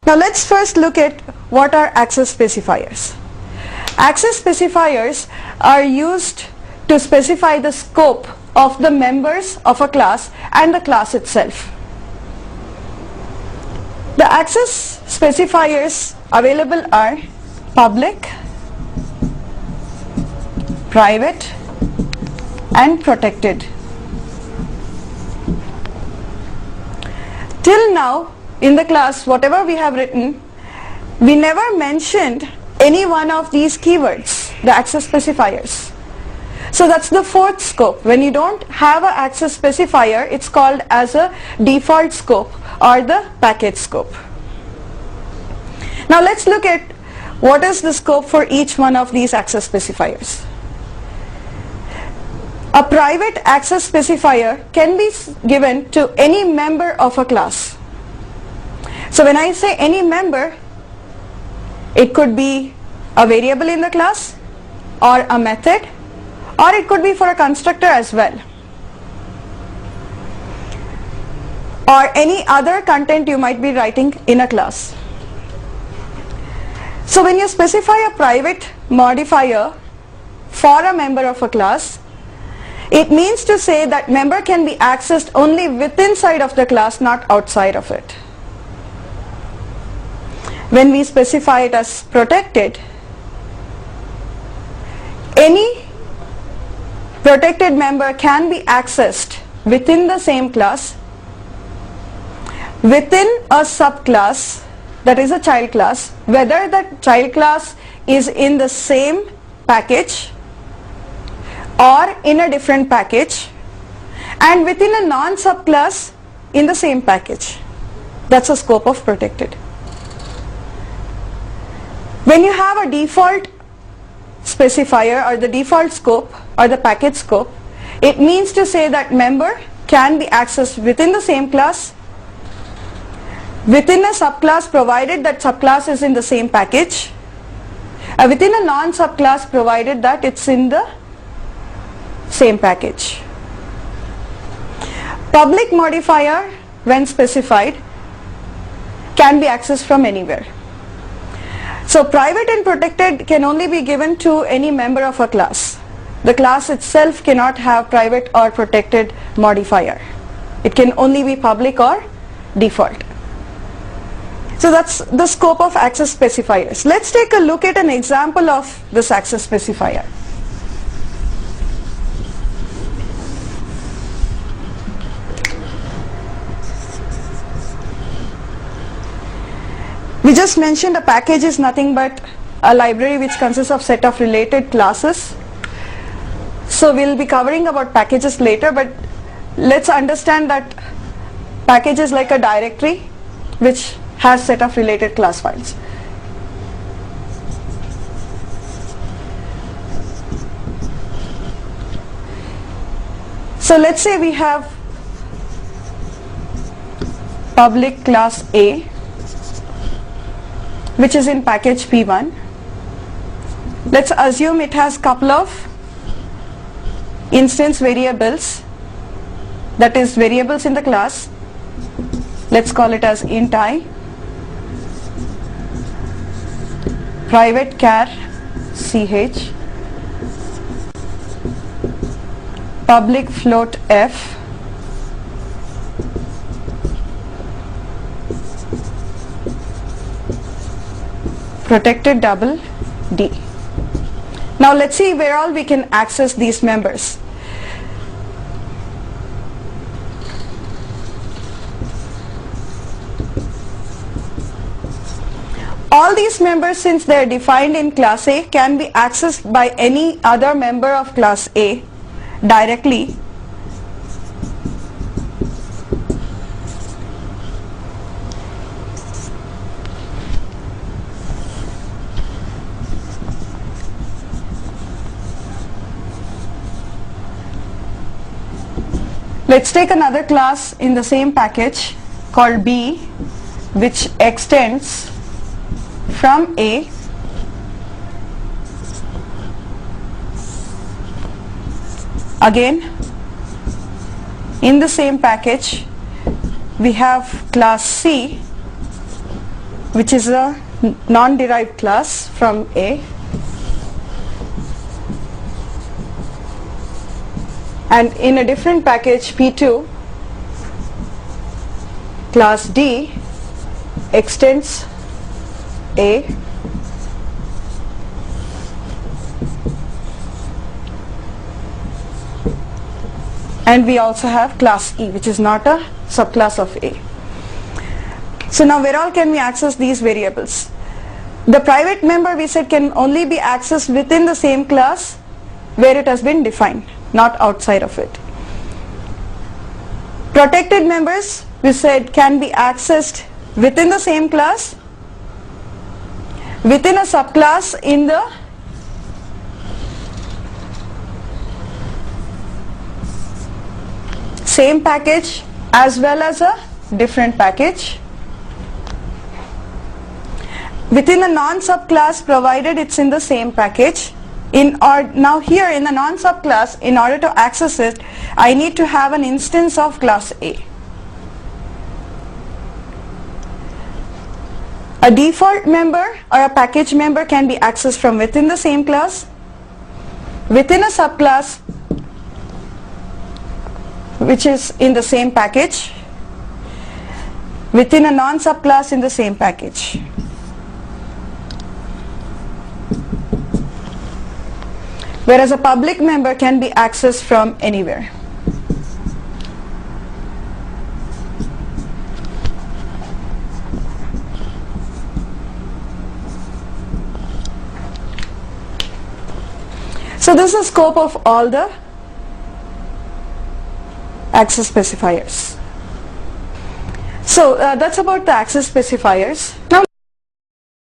Now let's first look at what are access specifiers. Access specifiers are used to specify the scope of the members of a class and the class itself. The access specifiers available are public, private, and protected. Till now in the class, whatever we have written, we never mentioned any one of these keywords, the access specifiers. So that's the fourth scope. When you don't have an access specifier, it's called as a default scope or the package scope. Now let's look at what is the scope for each one of these access specifiers. A private access specifier can be given to any member of a class. So when I say any member, it could be a variable in the class or a method, or it could be for a constructor as well, or any other content you might be writing in a class. So when you specify a private modifier for a member of a class, it means to say that member can be accessed only within side of the class, not outside of it. When we specify it as protected, any protected member can be accessed within the same class, within a subclass, that is a child class, whether that child class is in the same package or in a different package, and within a non-subclass in the same package. That's the scope of protected. When you have a default specifier or the default scope or the package scope, it means to say that member can be accessed within the same class, within a subclass provided that subclass is in the same package, within a non-subclass provided that it's in the same package. Public modifier, when specified, can be accessed from anywhere. So private and protected can only be given to any member of a class. The class itself cannot have private or protected modifier. It can only be public or default. So that's the scope of access specifiers. Let's take a look at an example of this access specifier. We just mentioned a package is nothing but a library which consists of set of related classes. So we'll be covering about packages later, but let's understand that package is like a directory which has set of related class files. So let's say we have public class A, which is in package P1. Let's assume it has couple of instance variables, that is variables in the class. Let's call it as int I, private char ch, public float f, protected double D. Now let's see where all we can access these members. All these members, since they are defined in class A, can be accessed by any other member of class A directly. Let's take another class in the same package called B, which extends from A again. In the same package we have class C, which is a non-derived class from A, and in a different package P2, class D extends A and we also have class E, which is not a subclass of A. So now where all can we access these variables? The private member, we said, can only be accessed within the same class where it has been defined, not outside of it. Protected members, we said, can be accessed within the same class, within a subclass in the same package, as well as a different package, within a non-subclass provided it's in the same package. Now here in the non-subclass, in order to access it, I need to have an instance of class A. A default member or a package member can be accessed from within the same class, within a subclass which is in the same package, within a non-subclass in the same package. Whereas a public member can be accessed from anywhere. So this is the scope of all the access specifiers. So that's about the access specifiers. Now